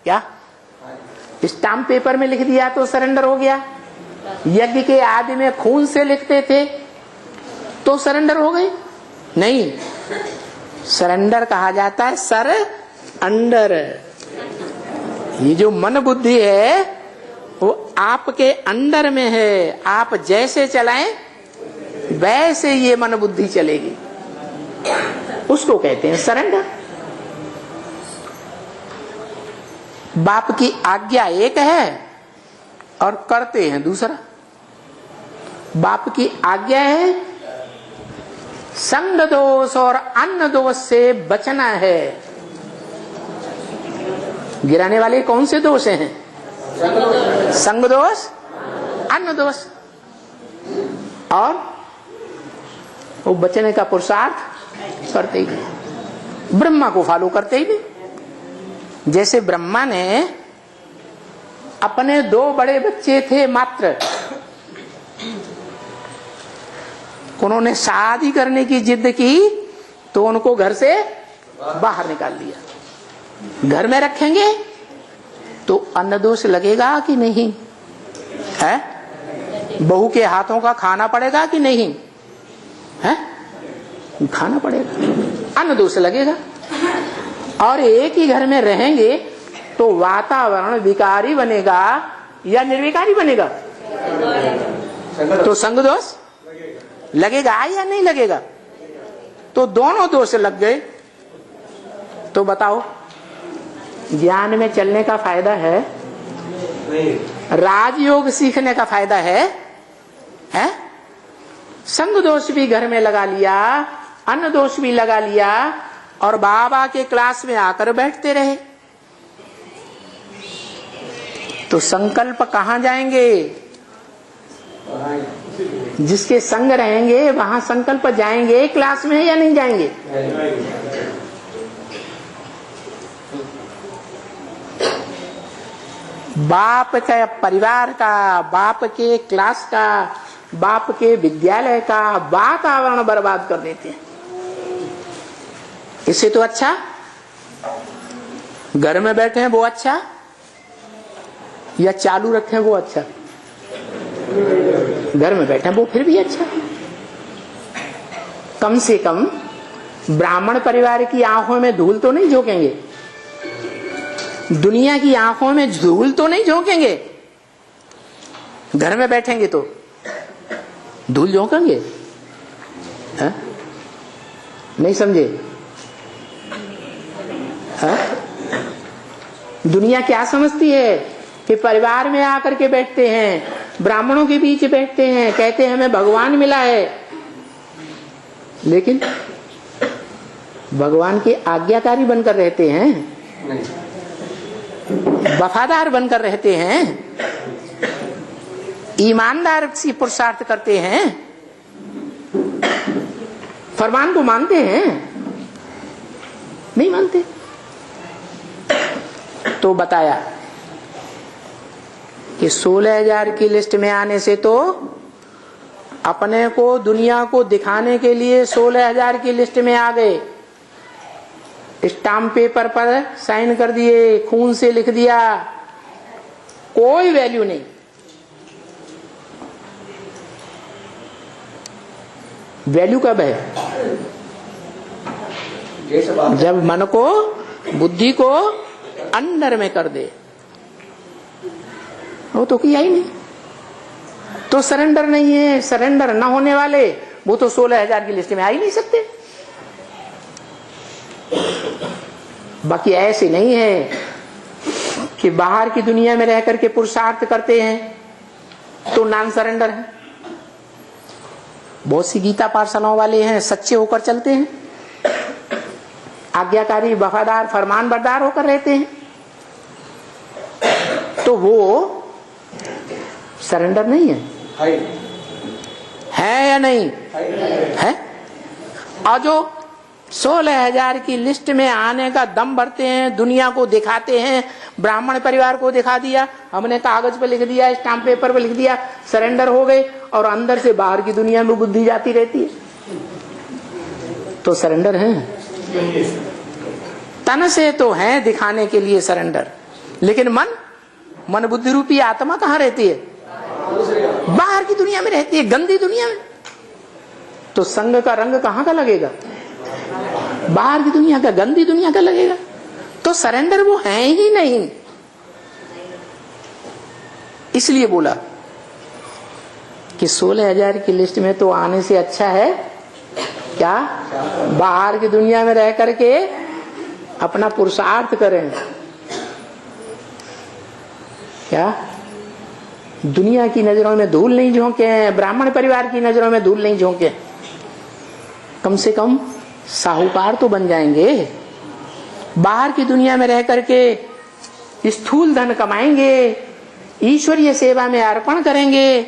क्या stamp paper में लिख दिया तो सरेंडर हो गया। यज्ञ के आदि में खून से लिखते थे तो सरेंडर हो गए? नहीं, सरेंडर कहा जाता है सर अंडर। ये जो मन बुद्धि है वो आपके अंडर में है, आप जैसे चलाएं वैसे ये मन बुद्धि चलेगी, उसको कहते हैं सरेंडर। बाप की आज्ञा एक है और करते हैं दूसरा। बाप की आज्ञा है संग दोष और अन्न दोष से बचना है। गिराने वाले कौन से दोष हैं? संग दोष, अन्न दोष, और वो बचने का पुरुषार्थ करते ही नहीं, ब्रह्मा को फॉलो करते ही नहीं। जैसे ब्रह्मा ने अपने 2 बड़े बच्चे थे मात्र, उन्होंने शादी करने की जिद की तो उनको घर से बाहर निकाल दिया। घर में रखेंगे तो अन्न दोष लगेगा कि नहीं है? बहू के हाथों का खाना पड़ेगा कि नहीं है? खाना पड़ेगा, अन्न दोष लगेगा। और एक ही घर में रहेंगे तो वातावरण विकारी बनेगा या निर्विकारी बनेगा? तो संग दोष लगेगा या नहीं लगेगा? तो दोनों दोष लग गए। तो बताओ ज्ञान में चलने का फायदा है? राजयोग सीखने का फायदा है? संग दोष भी घर में लगा लिया, अन्न दोष भी लगा लिया और बाबा के क्लास में आकर बैठते रहे तो संकल्प कहां जाएंगे? जिसके संग रहेंगे वहां संकल्प जाएंगे क्लास में या नहीं जाएंगे? बाप का, परिवार का, बाप के क्लास का, बाप के विद्यालय का वातावरण बर्बाद कर देते हैं। इससे तो अच्छा घर में बैठे हैं वो अच्छा, या चालू रखें वो अच्छा? घर में बैठे हैं वो फिर भी अच्छा। कम से कम ब्राह्मण परिवार की आंखों में धूल तो नहीं झोंकेंगे, दुनिया की आंखों में धूल तो नहीं झोंकेंगे। घर में बैठेंगे तो धूल झोंकेंगे? नहीं समझे? दुनिया क्या समझती है कि परिवार में आकर के बैठते हैं, ब्राह्मणों के बीच बैठते हैं, कहते हैं हमें भगवान मिला है, लेकिन भगवान के आज्ञाकारी बनकर रहते हैं, वफादार बनकर रहते हैं, ईमानदार से पुरुषार्थ करते हैं, फरमान को मानते हैं? नहीं मानते। तो बताया कि 16,000 की लिस्ट में आने से तो अपने को दुनिया को दिखाने के लिए 16,000 की लिस्ट में आ गए, स्टाम्प पेपर पर साइन कर दिए, खून से लिख दिया, कोई वैल्यू नहीं। वैल्यू कब है? जब मन को, बुद्धि को अंदर में कर दे। वो तो किया ही नहीं, तो सरेंडर नहीं है। सरेंडर न होने वाले वो तो 16,000 की लिस्ट में आ ही नहीं सकते। बाकी ऐसे नहीं है कि बाहर की दुनिया में रह करके पुरुषार्थ करते हैं तो नॉन सरेंडर है। बहुत सी गीता पाठशालाओं वाले हैं, सच्चे होकर चलते हैं, आज्ञाकारी, वफादार, फरमान बरदार होकर रहते हैं, तो वो सरेंडर नहीं है या नहीं है? और जो 16,000 की लिस्ट में आने का दम भरते हैं, दुनिया को दिखाते हैं, ब्राह्मण परिवार को दिखा दिया, हमने कागज पे लिख दिया, स्टाम्प पेपर पे लिख दिया, सरेंडर हो गए, और अंदर से बाहर की दुनिया में बुद्धि जाती रहती है, तो सरेंडर है? तन से तो है दिखाने के लिए सरेंडर, लेकिन मन बुद्धि रूपी आत्मा कहाँ रहती है? बाहर की दुनिया में रहती है, गंदी दुनिया में। तो संग का रंग कहाँ का लगेगा? बाहर की दुनिया का, गंदी दुनिया का लगेगा। तो सरेंडर वो है ही नहीं। इसलिए बोला कि 16,000 की लिस्ट में तो आने से अच्छा है क्या, बाहर की दुनिया में रह करके अपना पुरुषार्थ करें। क्या दुनिया की नजरों में धूल नहीं झोंके, ब्राह्मण परिवार की नजरों में धूल नहीं झोंके, कम से कम साहूकार तो बन जाएंगे। बाहर की दुनिया में रह करके स्थूल धन कमाएंगे, ईश्वरीय सेवा में अर्पण करेंगे,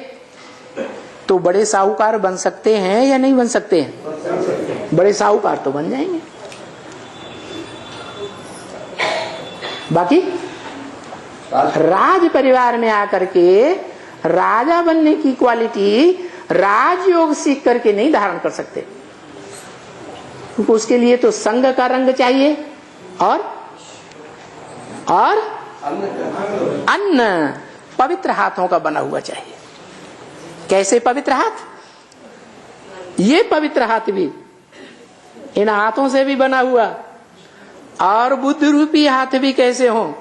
तो बड़े साहूकार बन सकते हैं या नहीं बन सकते हैं? बड़े साहूकार तो बन जाएंगे। बाकी राज परिवार में आकर के राजा बनने की क्वालिटी राजयोग सीख करके नहीं धारण कर सकते, क्योंकि उसके लिए तो संग का रंग चाहिए और अन्न पवित्र हाथों का बना हुआ चाहिए। कैसे पवित्र हाथ? ये पवित्र हाथ भी इन हाथों से भी बना हुआ, और बुद्ध रूपी हाथ भी कैसे हों?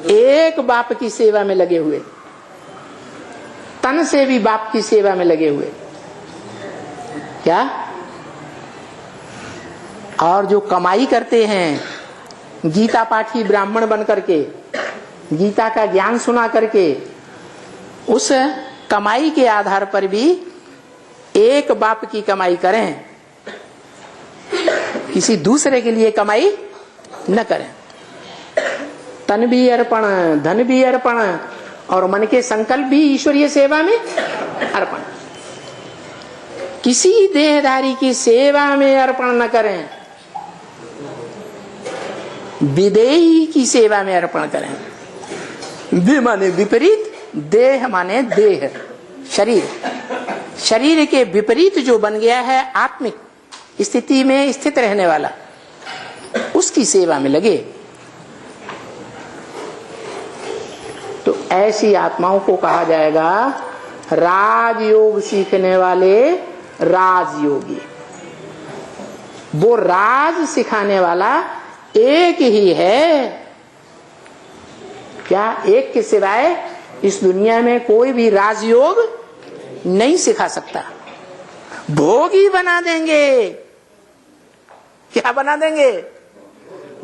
एक बाप की सेवा में लगे हुए, तन से भी बाप की सेवा में लगे हुए। क्या? और जो कमाई करते हैं, गीता पाठी ब्राह्मण बन करके, गीता का ज्ञान सुना करके, उस कमाई के आधार पर भी एक बाप की कमाई करें, किसी दूसरे के लिए कमाई न करें। तन भी अर्पण, धन भी अर्पण, और मन के संकल्प भी ईश्वरीय सेवा में अर्पण। किसी देहधारी की सेवा में अर्पण न करें, विदेही की सेवा में अर्पण करें। वि माने विपरीत, देह माने देह, शरीर। शरीर के विपरीत जो बन गया है आत्मिक स्थिति में स्थित रहने वाला, उसकी सेवा में लगे। तो ऐसी आत्माओं को कहा जाएगा राजयोग सीखने वाले राजयोगी। वो राज सिखाने वाला एक ही है। क्या? एक के सिवाय इस दुनिया में कोई भी राजयोग नहीं सिखा सकता। भोगी बना देंगे। क्या बना देंगे?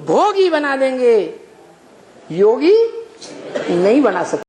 भोगी बना देंगे, योगी नहीं बना सकते।